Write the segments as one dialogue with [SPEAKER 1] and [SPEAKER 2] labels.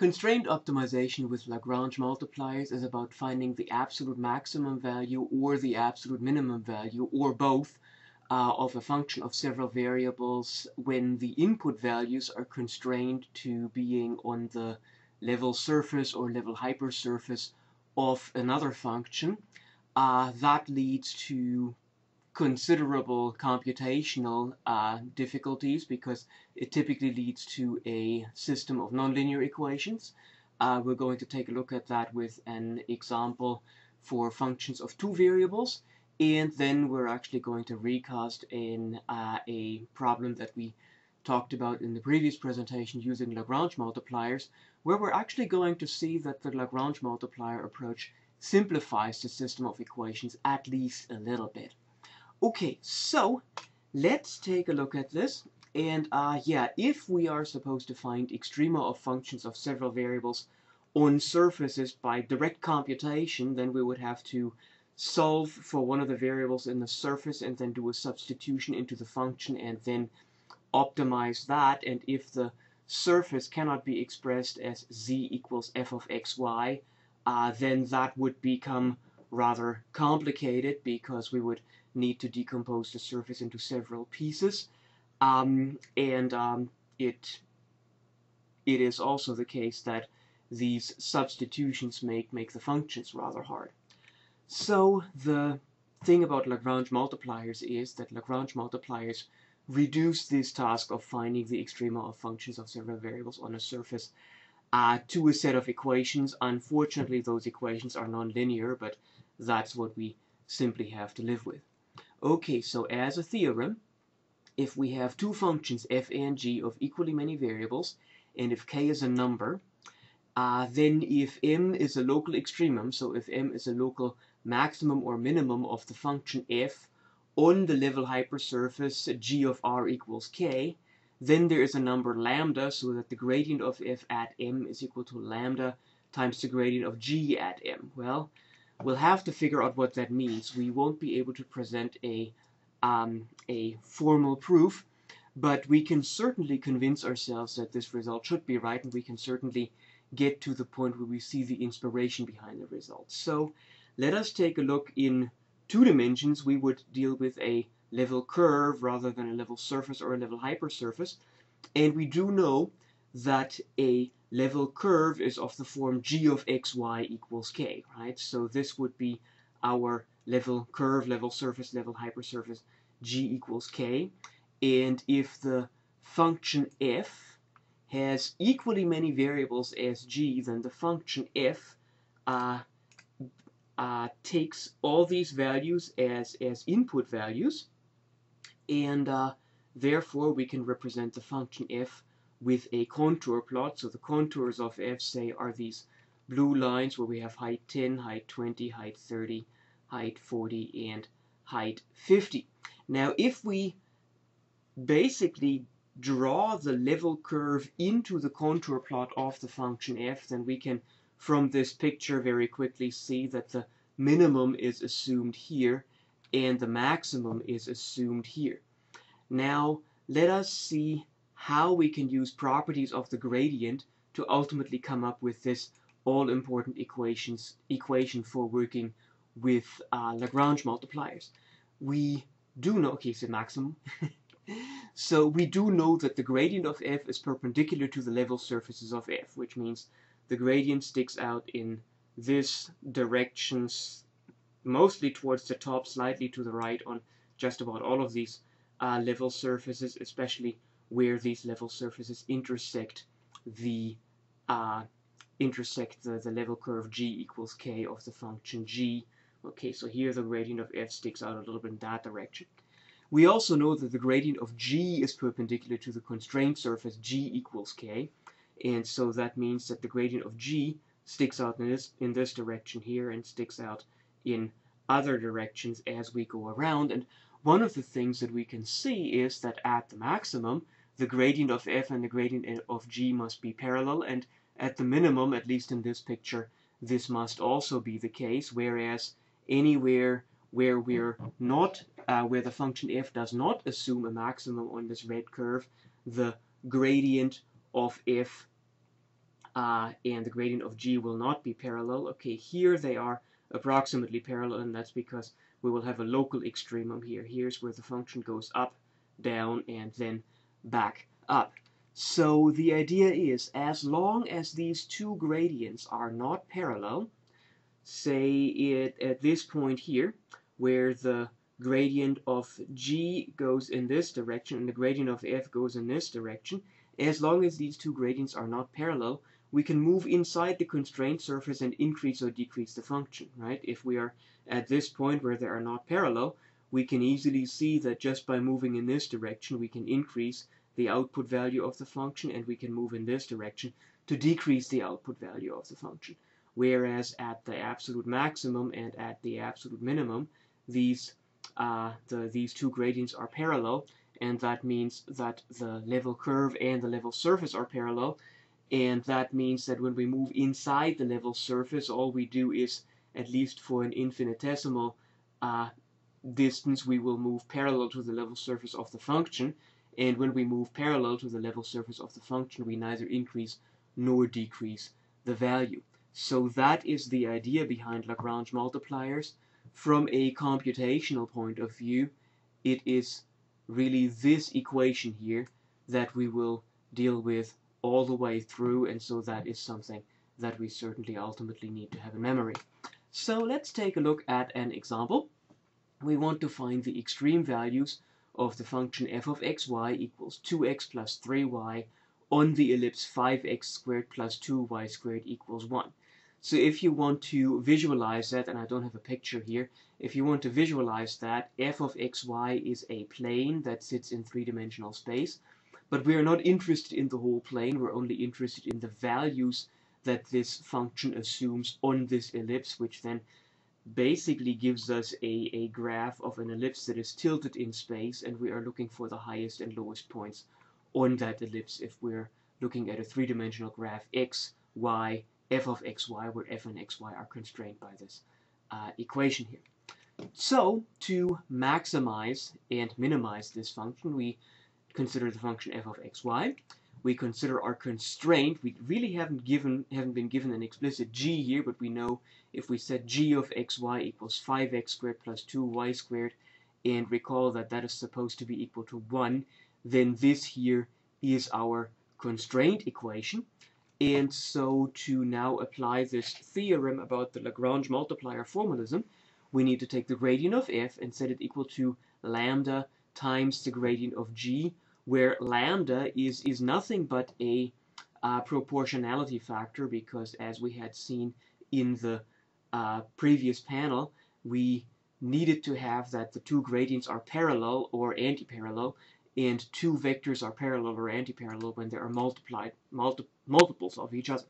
[SPEAKER 1] Constraint optimization with Lagrange multipliers is about finding the absolute maximum value or the absolute minimum value, or both, of a function of several variables when the input values are constrained to being on the level surface or level hypersurface of another function. That leads to considerable computational difficulties because it typically leads to a system of nonlinear equations. We're going to take a look at that with an example for functions of two variables, and then we're actually going to recast in a problem that we talked about in the previous presentation using Lagrange multipliers, where we're actually going to see that the Lagrange multiplier approach simplifies the system of equations at least a little bit. Okay, so let's take a look at this. And yeah, if we are supposed to find extrema of functions of several variables on surfaces by direct computation, then we would have to solve for one of the variables in the surface and then do a substitution into the function and then optimize that. And if the surface cannot be expressed as z equals f of xy, then that would become rather complicated because we would need to decompose the surface into several pieces, it is also the case that these substitutions make the functions rather hard. So the thing about Lagrange multipliers is that Lagrange multipliers reduce this task of finding the extrema of functions of several variables on a surface to a set of equations. Unfortunately, those equations are nonlinear, but that's what we simply have to live with. Okay, so as a theorem, if we have two functions f and g of equally many variables, and if k is a number, then if m is a local extremum, so if m is a local maximum or minimum of the function f on the level hypersurface g of r equals k, then there is a number lambda, so that the gradient of f at m is equal to lambda times the gradient of g at m. Well, we'll have to figure out what that means. We won't be able to present a formal proof, but we can certainly convince ourselves that this result should be right, and we can certainly get to the point where we see the inspiration behind the result. So let us take a look in two dimensions. We would deal with a level curve rather than a level surface or a level hypersurface, and we do know that a level curve is of the form g of xy equals k, right? So this would be our level curve, level surface, level hypersurface, g equals k. And if the function f has equally many variables as g, then the function f takes all these values as input values, and therefore we can represent the function f with a contour plot. So the contours of f, say, are these blue lines where we have height 10, height 20, height 30, height 40, and height 50. Now, if we basically draw the level curve into the contour plot of the function f, then we can, from this picture, very quickly see that the minimum is assumed here and the maximum is assumed here. Now, let us see how we can use properties of the gradient to ultimately come up with this all-important equation for working with Lagrange multipliers. We do know, okay, so maximum. So we do know that the gradient of f is perpendicular to the level surfaces of f, which means the gradient sticks out in this direction, mostly towards the top, slightly to the right on just about all of these level surfaces, especially where these level surfaces intersect the level curve g equals k of the function g. Okay, so here the gradient of f sticks out a little bit in that direction. We also know that the gradient of g is perpendicular to the constraint surface g equals k, and so that means that the gradient of g sticks out in this direction here and sticks out in other directions as we go around. And one of the things that we can see is that at the maximum, the gradient of f and the gradient of g must be parallel, and at the minimum, at least in this picture, this must also be the case, whereas anywhere where we're not, where the function f does not assume a maximum on this red curve, the gradient of f and the gradient of g will not be parallel. Okay, here they are approximately parallel, and that's because we will have a local extremum here. Here's where the function goes up, down, and then back up. So the idea is, as long as these two gradients are not parallel, say at this point here, where the gradient of g goes in this direction and the gradient of f goes in this direction, as long as these two gradients are not parallel, we can move inside the constraint surface and increase or decrease the function, right? If we are at this point where they are not parallel, we can easily see that just by moving in this direction, we can increase the output value of the function, and we can move in this direction to decrease the output value of the function. Whereas at the absolute maximum and at the absolute minimum, these two gradients are parallel, and that means that the level curve and the level surface are parallel, and that means that when we move inside the level surface, all we do is, at least for an infinitesimal distance, we will move parallel to the level surface of the function, and when we move parallel to the level surface of the function, we neither increase nor decrease the value. So that is the idea behind Lagrange multipliers. From a computational point of view, it is really this equation here that we will deal with all the way through, and so that is something that we certainly ultimately need to have in memory. So let's take a look at an example. We want to find the extreme values of the function f of xy equals 2x plus 3y on the ellipse 5x squared plus 2y squared equals 1. So if you want to visualize that, and I don't have a picture here, if you want to visualize that, f of xy is a plane that sits in three-dimensional space, but we are not interested in the whole plane, we're only interested in the values that this function assumes on this ellipse, which then basically gives us a graph of an ellipse that is tilted in space, and we are looking for the highest and lowest points on that ellipse if we're looking at a three-dimensional graph x, y, f of xy, where f and xy are constrained by this equation here. So to maximize and minimize this function, we consider the function f of xy. We consider our constraint. We really haven't been given an explicit g here, but we know if we set g of xy equals 5x squared plus 2y squared, and recall that that is supposed to be equal to 1, then this here is our constraint equation. And so to now apply this theorem about the Lagrange multiplier formalism, we need to take the gradient of f and set it equal to lambda times the gradient of g, where lambda is nothing but a proportionality factor, because as we had seen in the previous panel, we needed to have that the two gradients are parallel or antiparallel, and two vectors are parallel or antiparallel when they are multiples of each other.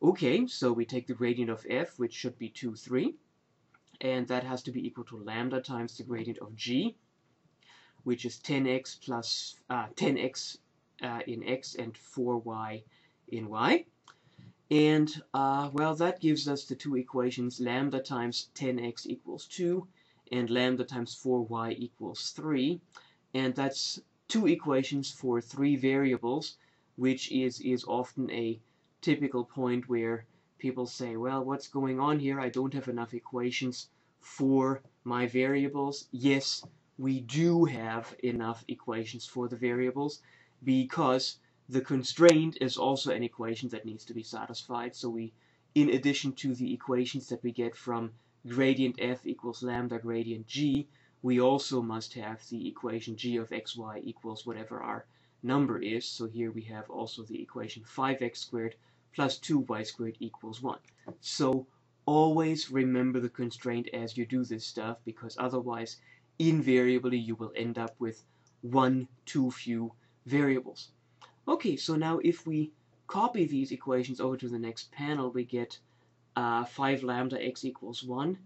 [SPEAKER 1] Okay, so we take the gradient of f, which should be 2, 3, and that has to be equal to lambda times the gradient of g, which is 10x plus 10x in x and 4y in y. And, well, that gives us the two equations, lambda times 10x equals 2, and lambda times 4y equals 3. And that's two equations for three variables, which is often a typical point where people say, well, what's going on here? I don't have enough equations for my variables. Yes, we do have enough equations for the variables, because the constraint is also an equation that needs to be satisfied. So we, in addition to the equations that we get from gradient f equals lambda gradient g, we also must have the equation g of xy equals whatever our number is. So here we have also the equation 5x squared plus 2y squared equals 1. So always remember the constraint as you do this stuff, because otherwise, invariably, you will end up with one too few variables. Okay, so now if we copy these equations over to the next panel, we get 5 lambda x equals 1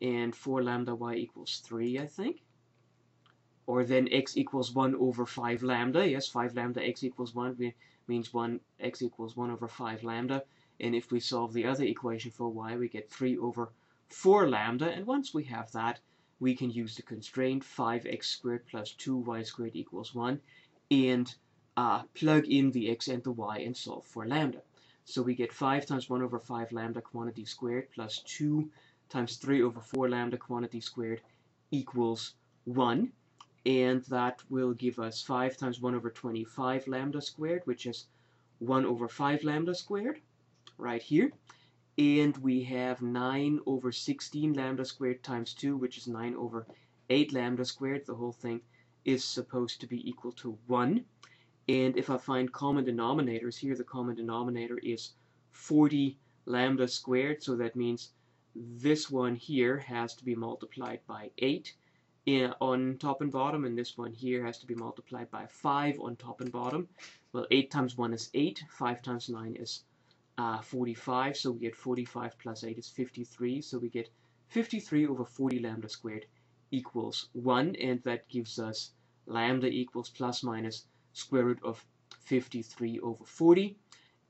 [SPEAKER 1] and 4 lambda y equals 3, I think. Or then x equals 1 over 5 lambda. Yes, 5 lambda x equals 1 means x equals 1 over 5 lambda. And if we solve the other equation for y, we get 3 over 4 lambda. And once we have that, we can use the constraint 5x squared plus 2y squared equals 1 and plug in the x and the y and solve for lambda. So we get 5 times 1 over 5 lambda quantity squared plus 2 times 3 over 4 lambda quantity squared equals 1. And that will give us 5 times 1 over 25 lambda squared, which is 1 over 5 lambda squared, right here. And we have 9 over 16 lambda squared times 2, which is 9 over 8 lambda squared. The whole thing is supposed to be equal to 1. And if I find common denominators, here the common denominator is 40 lambda squared, so that means this one here has to be multiplied by 8 on top and bottom, and this one here has to be multiplied by 5 on top and bottom. Well, 8 times 1 is 8, 5 times 9 is 45, so we get 45 plus 8 is 53, so we get 53 over 40 lambda squared equals 1, and that gives us lambda equals plus minus square root of 53 over 40.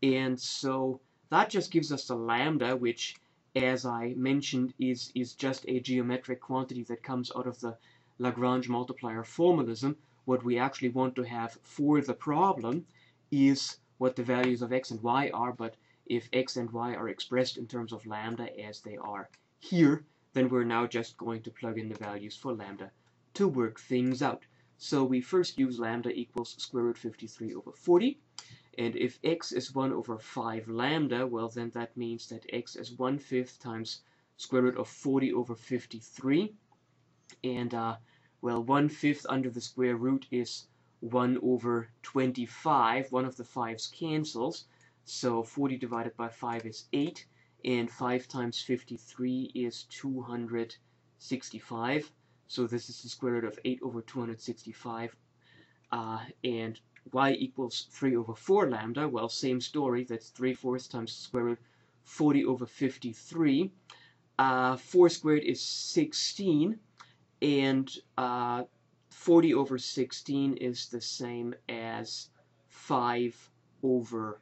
[SPEAKER 1] And so that just gives us the lambda, which, as I mentioned, is just a geometric quantity that comes out of the Lagrange multiplier formalism. What we actually want to have for the problem is what the values of x and y are, but if x and y are expressed in terms of lambda as they are here, then we're now just going to plug in the values for lambda to work things out. So we first use lambda equals square root 53 over 40. And if x is 1 over 5 lambda, well, then that means that x is 1/5 times square root of 40 over 53. And, well, 1/5 under the square root is 1 over 25. One of the 5's cancels. So 40 divided by 5 is 8. And 5 times 53 is 265. So this is the square root of 8 over 265. And y equals 3 over 4 lambda. Well, same story. That's 3/4 times the square root 40 over 53. 4 squared is 16. And 40 over 16 is the same as 5 over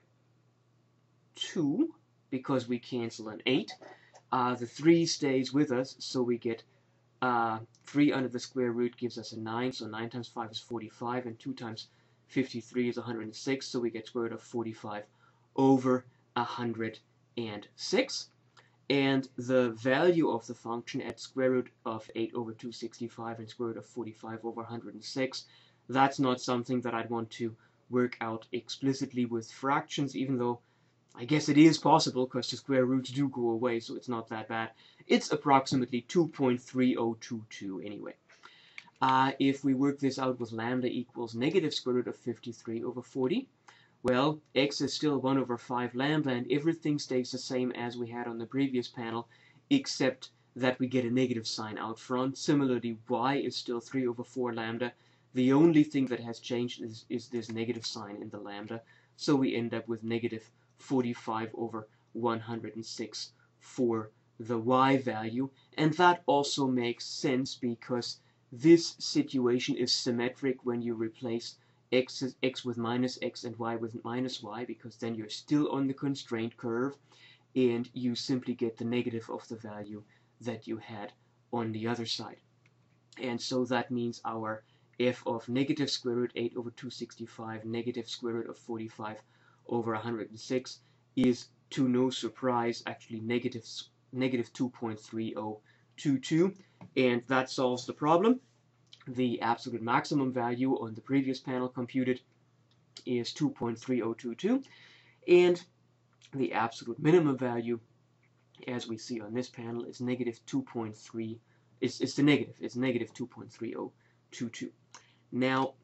[SPEAKER 1] 2, because we cancel an 8. The 3 stays with us, so we get 3 under the square root gives us a 9, so 9 times 5 is 45, and 2 times 53 is 106, so we get square root of 45 over 106. And the value of the function at square root of 8 over 265 and square root of 45 over 106, that's not something that I'd want to work out explicitly with fractions, even though I guess it is possible, because the square roots do go away, so it's not that bad. It's approximately 2.3022 anyway. If we work this out with lambda equals negative square root of 53 over 40, well, x is still 1 over 5 lambda, and everything stays the same as we had on the previous panel, except that we get a negative sign out front. Similarly, y is still 3 over 4 lambda. The only thing that has changed is this negative sign in the lambda, so we end up with negative 45 over 106 for the y value. And that also makes sense because this situation is symmetric when you replace x with minus x and y with minus y, because then you're still on the constraint curve and you simply get the negative of the value that you had on the other side. And so that means our f of negative square root 8 over 265 negative square root of 45 over 106 is, to no surprise, actually negative 2.3022, and that solves the problem. The absolute maximum value on the previous panel computed is 2.3022, and the absolute minimum value, as we see on this panel, is negative 2.3. It's negative 2.3022. Now,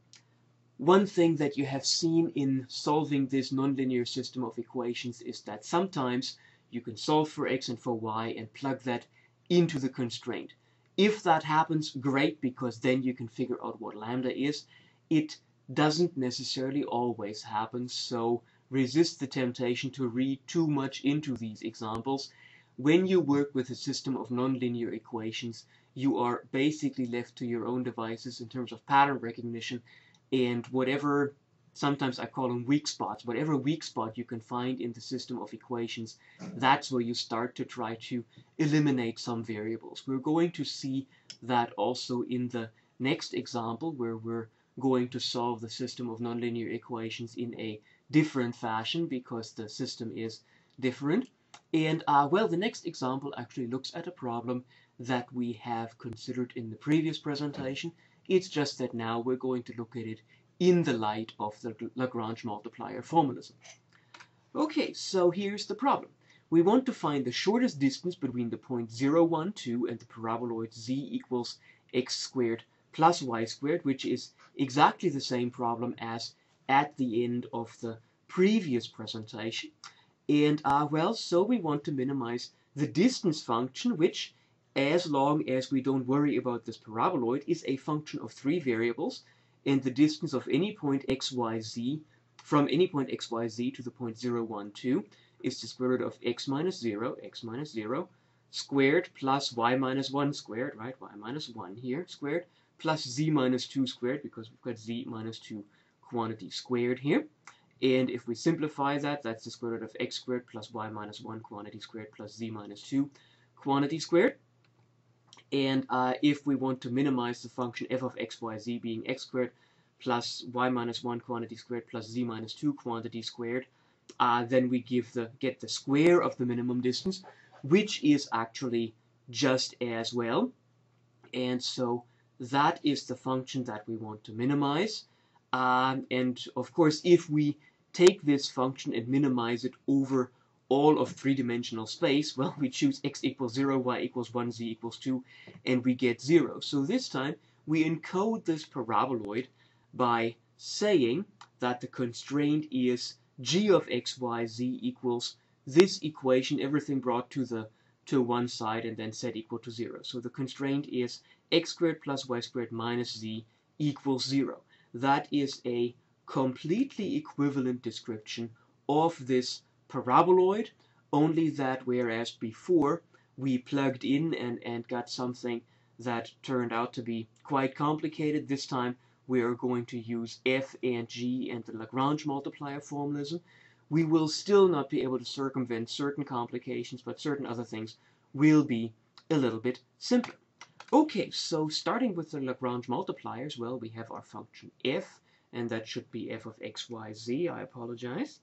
[SPEAKER 1] one thing that you have seen in solving this nonlinear system of equations is that sometimes you can solve for x and for y and plug that into the constraint. If that happens, great, because then you can figure out what lambda is. It doesn't necessarily always happen, so resist the temptation to read too much into these examples. When you work with a system of nonlinear equations, you are basically left to your own devices in terms of pattern recognition, and whatever, sometimes I call them weak spots, whatever weak spot you can find in the system of equations, that's where you start to try to eliminate some variables. We're going to see that also in the next example, where we're going to solve the system of nonlinear equations in a different fashion because the system is different. And well, the next example actually looks at a problem that we have considered in the previous presentation. It's just that now we're going to look at it in the light of the Lagrange multiplier formalism. Okay, so here's the problem. We want to find the shortest distance between the point 0, 1, 2 and the paraboloid z equals x squared plus y squared, which is exactly the same problem as at the end of the previous presentation. And well, so we want to minimize the distance function, which, as long as we don't worry about this paraboloid, is a function of 3 variables, and the distance of any point x, y, z from any point x, y, z to the point 0, 1, 2 is the square root of x minus 0 squared plus y minus 1 squared, right, y minus 1 here squared, plus z minus 2 squared, because we've got z minus 2 quantity squared here. And if we simplify that, that's the square root of x squared plus y minus 1 quantity squared plus z minus 2 quantity squared. And if we want to minimize the function f of x, y, z being x squared plus y minus 1 quantity squared plus z minus 2 quantity squared, then we get the square of the minimum distance, which is actually just as well. And so that is the function that we want to minimize. And of course, if we take this function and minimize it over all of three-dimensional space, well, we choose x equals 0, y equals 1, z equals 2, and we get 0. So this time, we encode this paraboloid by saying that the constraint is g of x, y, z equals this equation, everything brought to one side, and then set equal to 0. So the constraint is x squared plus y squared minus z equals 0. That is a completely equivalent description of this paraboloid, only that whereas before we plugged in and got something that turned out to be quite complicated, this time we are going to use f and g and the Lagrange multiplier formalism. We will still not be able to circumvent certain complications, but certain other things will be a little bit simpler. Okay, so starting with the Lagrange multipliers, well, we have our function f, and that should be f of x, y, z. I apologize.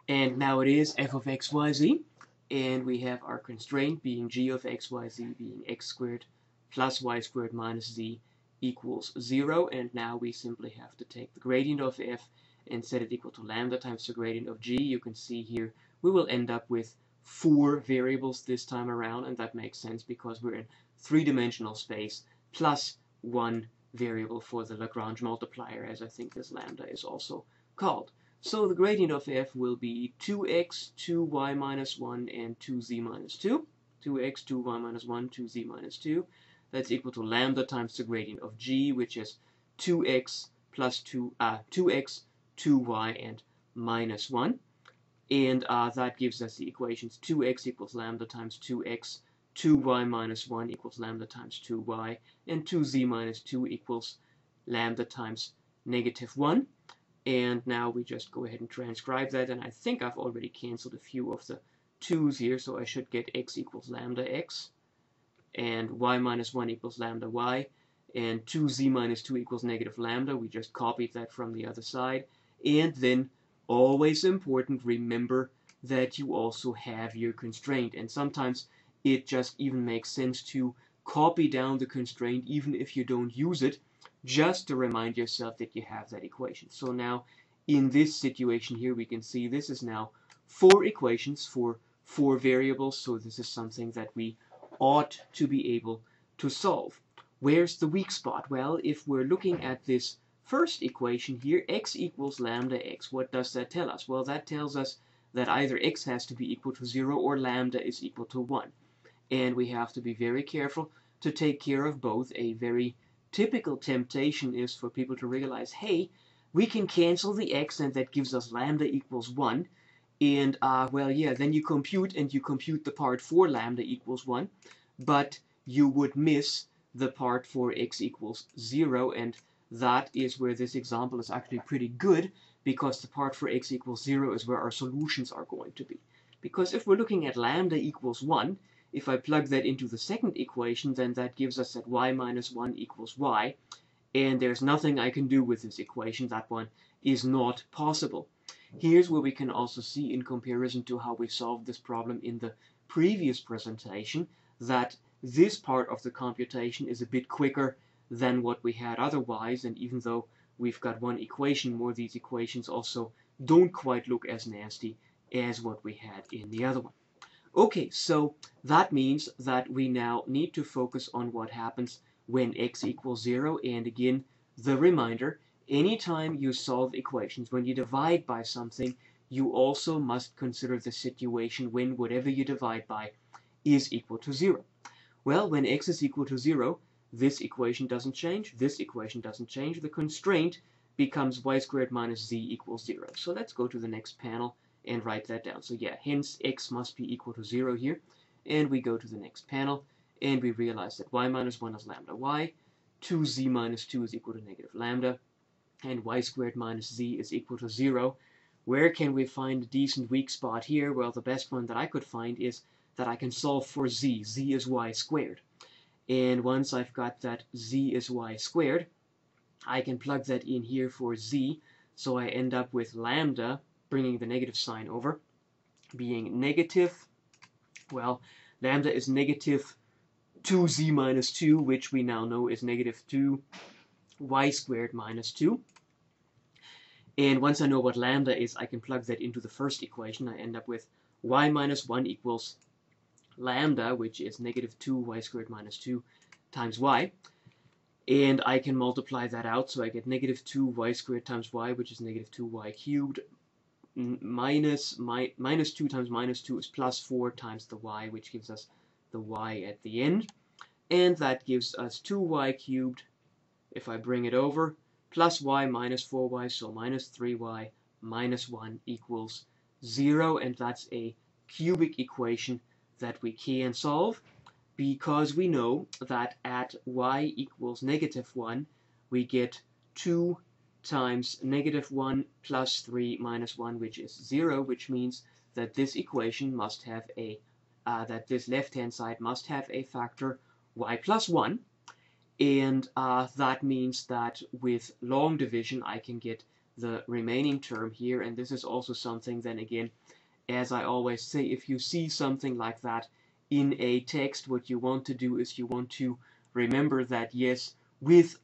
[SPEAKER 1] And now it is f of x, y, z. And we have our constraint being g of x, y, z being x squared plus y squared minus z equals 0. And now we simply have to take the gradient of f and set it equal to lambda times the gradient of g. You can see here we will end up with 4 variables this time around, and that makes sense because we're in three-dimensional space plus 1 variable for the Lagrange multiplier, as I think this lambda is also called. So the gradient of f will be 2x, 2y minus 1, and 2z minus 2. 2x, 2y minus 1, 2z minus 2. That's equal to lambda times the gradient of g, which is 2x plus 2x, 2y, and minus 1. And that gives us the equations 2x equals lambda times 2x, 2y minus 1 equals lambda times 2y, and 2z minus 2 equals lambda times negative 1. And now we just go ahead and transcribe that, and I think I've already canceled a few of the 2's here, so I should get x equals lambda x, and y minus 1 equals lambda y, and 2z minus 2 equals negative lambda. We just copied that from the other side. And then, always important, remember that you also have your constraint, and sometimes it just even makes sense to copy down the constraint even if you don't use it, just to remind yourself that you have that equation. So now, in this situation here, we can see this is now 4 equations for 4 variables, so this is something that we ought to be able to solve. Where's the weak spot? Well, if we're looking at this first equation here, x equals lambda x, what does that tell us? Well, that tells us that either x has to be equal to 0 or lambda is equal to 1. And we have to be very careful to take care of both. A very typical temptation is for people to realize, hey, we can cancel the x and that gives us lambda equals 1. And well, yeah, then you compute the part for lambda equals 1, but you would miss the part for x equals 0, and that is where this example is actually pretty good, because the part for x equals 0 is where our solutions are going to be. Because if we're looking at lambda equals 1, if I plug that into the second equation, then that gives us that y minus 1 equals y. and there's nothing I can do with this equation. That one is not possible. Here's where we can also see, in comparison to how we solved this problem in the previous presentation, that this part of the computation is a bit quicker than what we had otherwise, and even though we've got one equation more, these equations also don't quite look as nasty as what we had in the other one. Okay, so that means that we now need to focus on what happens when x equals 0, and again, the reminder, anytime you solve equations, when you divide by something, you also must consider the situation when whatever you divide by is equal to 0. Well, when x is equal to 0, this equation doesn't change, this equation doesn't change. The constraint becomes y squared minus z equals 0. So let's go to the next panel and write that down. So yeah, hence x must be equal to 0 here. And we go to the next panel, and we realize that y minus 1 is lambda y, 2z minus 2 is equal to negative lambda, and y squared minus z is equal to 0. Where can we find a decent weak spot here? Well, the best one that I could find is that I can solve for z. Z is y squared. And once I've got that z is y squared, I can plug that in here for z. So I end up with lambda, bringing the negative sign over, being negative, well, lambda is negative 2z minus 2, which we now know is negative 2y squared minus 2. And once I know what lambda is, I can plug that into the first equation. I end up with y minus 1 equals lambda, which is negative 2y squared minus 2 times y. And I can multiply that out, so I get negative 2y squared times y, which is negative 2y cubed, minus 2 times minus 2 is plus 4 times the y, which gives us the y at the end. And that gives us 2y cubed, if I bring it over, plus y minus 4y, so minus 3y minus 1 equals 0. And that's a cubic equation that we can solve, because we know that at y equals negative 1, we get 2 times negative 1 plus 3 minus 1, which is 0, which means that this equation must have a, that this left-hand side must have a factor y plus 1. And that means that with long division, I can get the remaining term here. And this is also something, then again, as I always say, if you see something like that in a text, what you want to do is you want to remember that, yes, with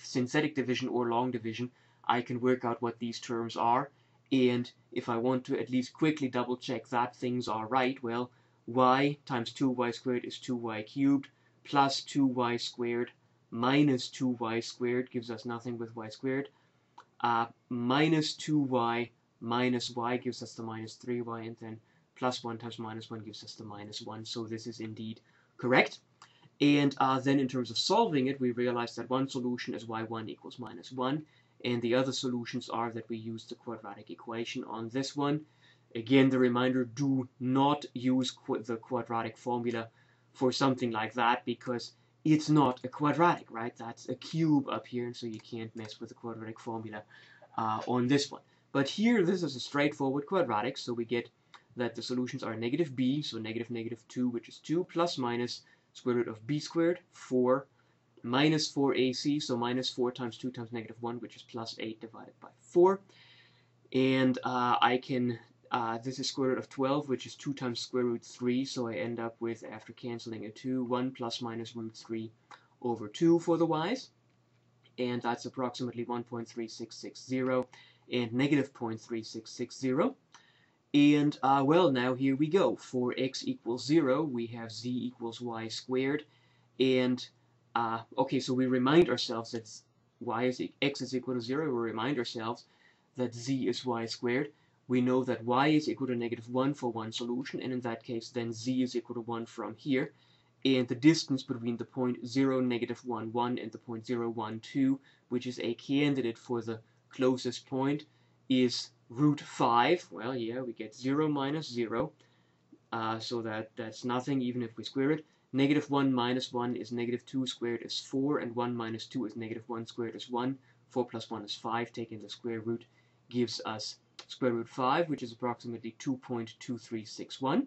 [SPEAKER 1] synthetic division or long division, I can work out what these terms are. And if I want to at least quickly double check that things are right, well, y times 2y squared is 2y cubed, plus 2y squared minus 2y squared gives us nothing with y squared. Minus 2y minus y gives us the minus 3y, and then plus 1 times minus 1 gives us the minus 1. So this is indeed correct. And then in terms of solving it, we realize that one solution is y1 equals minus 1, and the other solutions are that we use the quadratic equation on this one. Again, the reminder, do not use the quadratic formula for something like that, because it's not a quadratic, right? That's a cube up here, and so you can't mess with the quadratic formula on this one. But here, this is a straightforward quadratic, so we get that the solutions are negative b, so negative negative 2, which is 2, plus minus square root of b squared, 4, minus 4ac, so minus 4 times 2 times negative 1, which is plus 8 divided by 4. And I can, this is square root of 12, which is 2 times square root 3, so I end up with, after canceling a 2, 1 plus minus root 3 over 2 for the y's. And that's approximately 1.3660 and negative 0.3660. And, well, now here we go. For x equals 0, we have z equals y squared. And, okay, so we remind ourselves that x is equal to 0. We remind ourselves that z is y squared. We know that y is equal to negative 1 for one solution, and in that case, then z is equal to 1 from here. And the distance between the point 0, negative 1, 1, and the point 0, 1, 2, which is a candidate for the closest point, is root 5. Well, yeah, we get 0 minus 0, so that's nothing even if we square it. Negative 1 minus 1 is negative 2 squared is 4, and 1 minus 2 is negative 1 squared is 1. 4 plus 1 is 5. Taking the square root gives us square root 5, which is approximately 2.2361.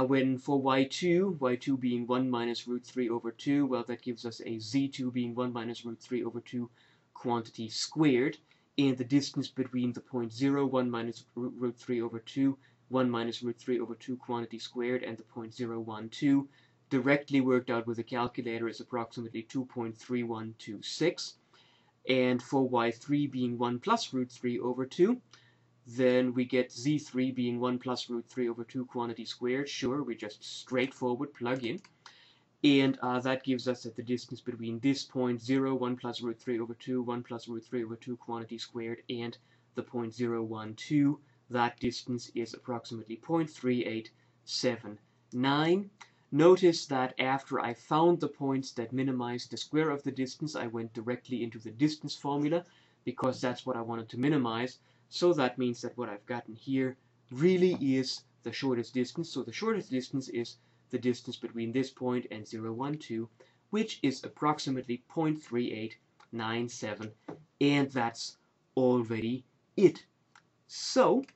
[SPEAKER 1] When for y2 being 1 minus root 3 over 2, well, that gives us a z2 being 1 minus root 3 over 2 quantity squared, and the distance between the point 0, 1 minus root 3 over 2, 1 minus root 3 over 2 quantity squared, and the point 0, 1, 2, directly worked out with a calculator is approximately 2.3126. And for y3 being 1 plus root 3 over 2, then we get z3 being 1 plus root 3 over 2 quantity squared. Sure, we just straightforward plug in. And that gives us that the distance between this point 0, 1 plus root 3 over 2, 1 plus root 3 over 2 quantity squared, and the point 0, 1, 2, that distance is approximately 0.3879. Notice that after I found the points that minimize the square of the distance, I went directly into the distance formula, because that's what I wanted to minimize. So that means that what I've gotten here really is the shortest distance. So the shortest distance is the distance between this point and 0, 1, 2, which is approximately 0.3897, and that's already it. So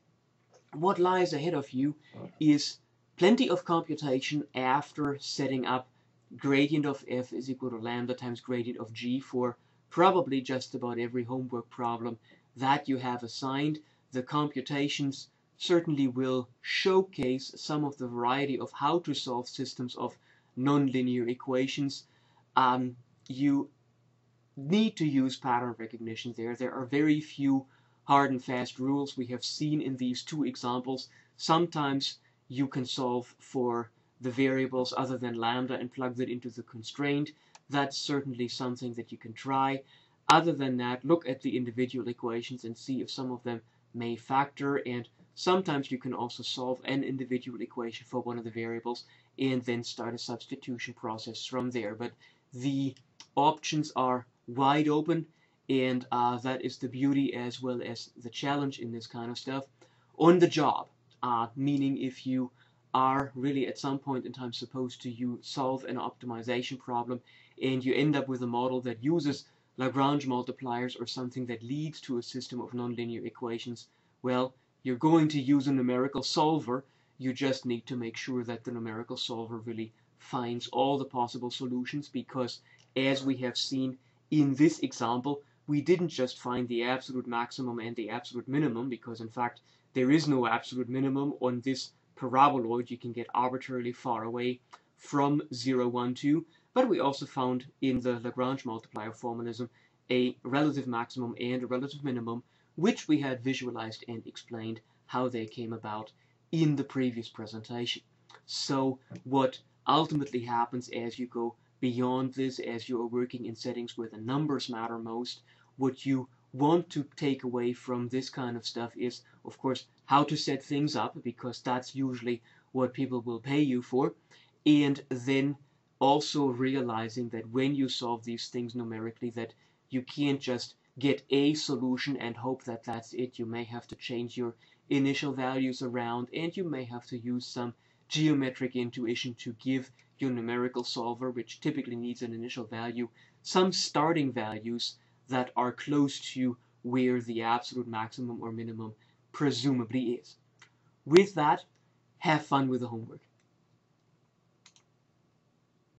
[SPEAKER 1] what lies ahead of you is plenty of computation after setting up gradient of f is equal to lambda times gradient of g for probably just about every homework problem that you have assigned. The computations certainly will showcase some of the variety of how to solve systems of nonlinear equations. You need to use pattern recognition there. There are very few hard and fast rules. We have seen in these two examples, sometimes you can solve for the variables other than lambda and plug that into the constraint. That's certainly something that you can try. Other than that, look at the individual equations and see if some of them may factor, and sometimes you can also solve an individual equation for one of the variables and then start a substitution process from there. But the options are wide open, and that is the beauty as well as the challenge in this kind of stuff. On the job, meaning if you are really at some point in time supposed to solve an optimization problem and you end up with a model that uses Lagrange multipliers or something that leads to a system of nonlinear equations, well, you're going to use a numerical solver. You just need to make sure that the numerical solver really finds all the possible solutions, because as we have seen in this example, we didn't just find the absolute maximum and the absolute minimum, because in fact there is no absolute minimum on this paraboloid. You can get arbitrarily far away from 0, 1, 2. But we also found in the Lagrange multiplier formalism a relative maximum and a relative minimum, which we had visualized and explained how they came about in the previous presentation. So what ultimately happens as you go beyond this, as you are working in settings where the numbers matter most, what you want to take away from this kind of stuff is, of course, how to set things up, because that's usually what people will pay you for, and then also realizing that when you solve these things numerically, that you can't just get a solution and hope that that's it. You may have to change your initial values around, and you may have to use some geometric intuition to give your numerical solver, which typically needs an initial value, some starting values that are close to where the absolute maximum or minimum presumably is. With that, have fun with the homework.